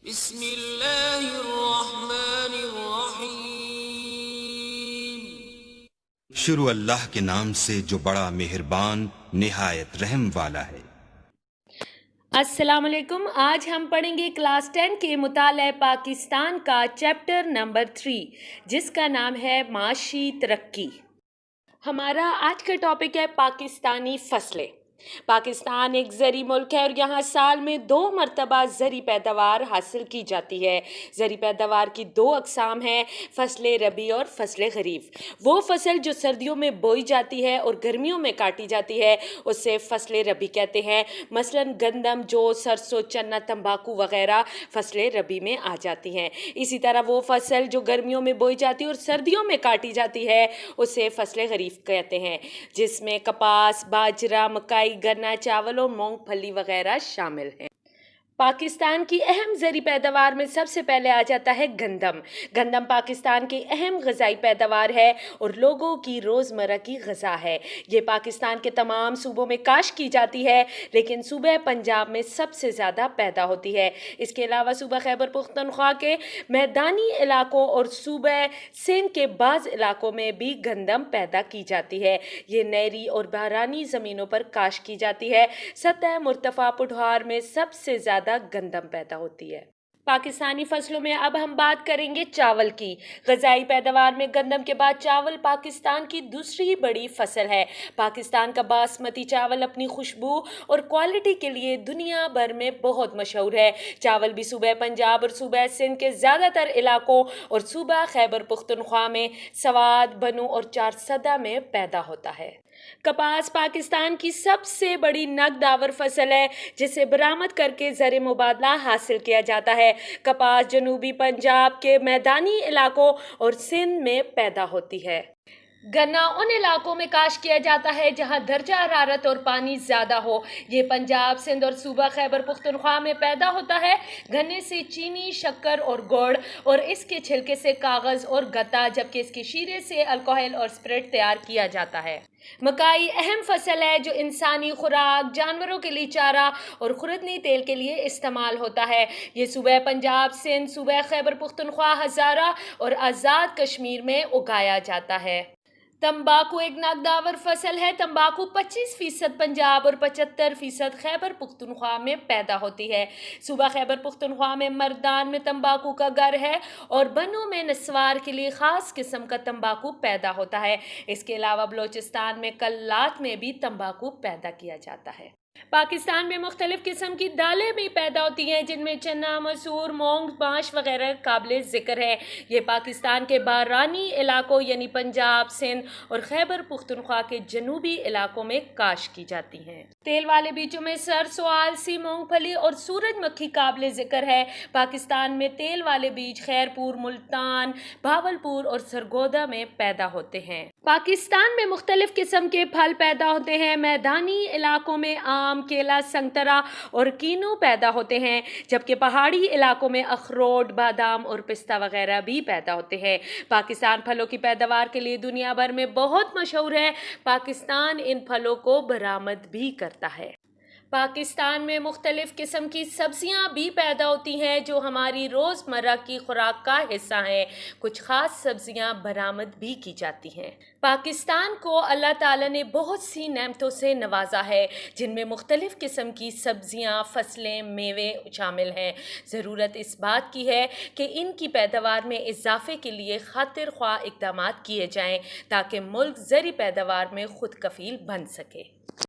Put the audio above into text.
بسم اللہ الرحمن الرحیم۔ شروع اللہ کے نام سے جو بڑا مہربان نہایت رحم والا ہے۔ السلام علیکم۔ آج ہم پڑھیں گے کلاس 10 کے مطالعہ پاکستان کا چیپٹر نمبر 3 جس کا نام ہے معاشی ترقی۔ ہمارا آج کا ٹاپک ہے پاکستانی فصلیں۔ پاکستان ایک زرعی ملک ہے اور یہاں سال میں 2 مرتبہ زرعی پیداوار حاصل کی جاتی ہے۔ زرعی پیداوار کی 2 اقسام ہیں، فصل ربیع اور فصل خریف۔ وہ فصل جو سردیوں میں بوئی جاتی ہے اور گرمیوں میں کاٹی جاتی ہے اسے فصل ربیع کہتے ہیں۔ مثلاً گندم، جو، سرسوں، چنا، تمباکو وغیرہ فصل ربیع میں آ جاتی ہیں۔ اسی طرح وہ فصل جو گرمیوں میں بوئی جاتی ہے اور سردیوں میں کاٹی جاتی ہے اسے فصل خریف کہتے ہیں، جس میں کپاس، باجرہ، مکئی، گنا، چاول اور مونگ پھلی وغیرہ شامل ہیں۔ پاکستان کی اہم زرعی پیداوار میں سب سے پہلے آ جاتا ہے گندم۔ گندم پاکستان کی اہم غذائی پیداوار ہے اور لوگوں کی روزمرہ کی غذا ہے۔ یہ پاکستان کے تمام صوبوں میں کاشت کی جاتی ہے لیکن صوبہ پنجاب میں سب سے زیادہ پیدا ہوتی ہے۔ اس کے علاوہ صوبہ خیبر پختونخوا کے میدانی علاقوں اور صوبہ سندھ کے بعض علاقوں میں بھی گندم پیدا کی جاتی ہے۔ یہ نیری اور بحرانی زمینوں پر کاشت کی جاتی ہے۔ سطح مرتفع پٹھار میں سب سے زیادہ گندم پیدا ہوتی ہے۔ پاکستانی فصلوں میں اب ہم بات کریں گے چاول کی۔ غذائی پیداوار میں گندم کے بعد چاول پاکستان کی دوسری بڑی فصل ہے۔ پاکستان کا باسمتی چاول اپنی خوشبو اور کوالٹی کے لیے دنیا بھر میں بہت مشہور ہے۔ چاول بھی صوبہ پنجاب اور صوبہ سندھ کے زیادہ تر علاقوں اور صوبہ خیبر پختونخوا میں سوات، بنو اور چارسدہ میں پیدا ہوتا ہے۔ کپاس پاکستان کی سب سے بڑی نقد آور فصل ہے جسے برآمد کر کے زر مبادلہ حاصل کیا جاتا ہے۔ کپاس جنوبی پنجاب کے میدانی علاقوں اور سندھ میں پیدا ہوتی ہے۔ گنا ان علاقوں میں کاشت کیا جاتا ہے جہاں درجہ حرارت اور پانی زیادہ ہو۔ یہ پنجاب، سندھ اور صوبہ خیبر پختونخوا میں پیدا ہوتا ہے۔ گنے سے چینی، شکر اور گڑ اور اس کے چھلکے سے کاغذ اور گتا، جبکہ اس کے شیرے سے الکوحل اور اسپرٹ تیار کیا جاتا ہے۔ مکئی اہم فصل ہے جو انسانی خوراک، جانوروں کے لیے چارہ اور خوردنی تیل کے لیے استعمال ہوتا ہے۔ یہ صوبہ پنجاب، سندھ، صوبہ خیبر پختونخوا، ہزارہ اور آزاد کشمیر میں اگایا جاتا ہے۔ تمباکو ایک نقد آور فصل ہے۔ تمباکو 25% پنجاب اور 75% خیبر پختونخوا میں پیدا ہوتی ہے۔ صوبہ خیبر پختونخوا میں مردان میں تمباکو کا گھر ہے اور بنو میں نسوار کے لیے خاص قسم کا تمباکو پیدا ہوتا ہے۔ اس کے علاوہ بلوچستان میں کلات میں بھی تمباکو پیدا کیا جاتا ہے۔ پاکستان میں مختلف قسم کی دالیں بھی پیدا ہوتی ہیں جن میں چنا، مسور، مونگ، ماش وغیرہ قابل ذکر ہے۔ یہ پاکستان کے بارانی علاقوں یعنی پنجاب، سندھ اور خیبر پختونخوا کے جنوبی علاقوں میں کاشت کی جاتی ہیں۔ تیل والے بیجوں میں سرسوں، آلسی، مونگ پھلی اور سورج مکھی قابل ذکر ہے۔ پاکستان میں تیل والے بیج خیرپور، ملتان، بھاولپور اور سرگودا میں پیدا ہوتے ہیں۔ پاکستان میں مختلف قسم کے پھل پیدا ہوتے ہیں۔ میدانی علاقوں میں آم، کیلا، سنگترا اور کینو پیدا ہوتے ہیں، جبکہ پہاڑی علاقوں میں اخروٹ، بادام اور پستہ وغیرہ بھی پیدا ہوتے ہیں۔ پاکستان پھلوں کی پیداوار کے لیے دنیا بھر میں بہت مشہور ہے۔ پاکستان ان پھلوں کو برآمد بھی کرتا ہے۔ پاکستان میں مختلف قسم کی سبزیاں بھی پیدا ہوتی ہیں جو ہماری روزمرہ کی خوراک کا حصہ ہیں۔ کچھ خاص سبزیاں برآمد بھی کی جاتی ہیں۔ پاکستان کو اللہ تعالیٰ نے بہت سی نعمتوں سے نوازا ہے جن میں مختلف قسم کی سبزیاں، فصلیں، میوے شامل ہیں۔ ضرورت اس بات کی ہے کہ ان کی پیداوار میں اضافے کے لیے خاطر خواہ اقدامات کیے جائیں تاکہ ملک زرعی پیداوار میں خود کفیل بن سکے۔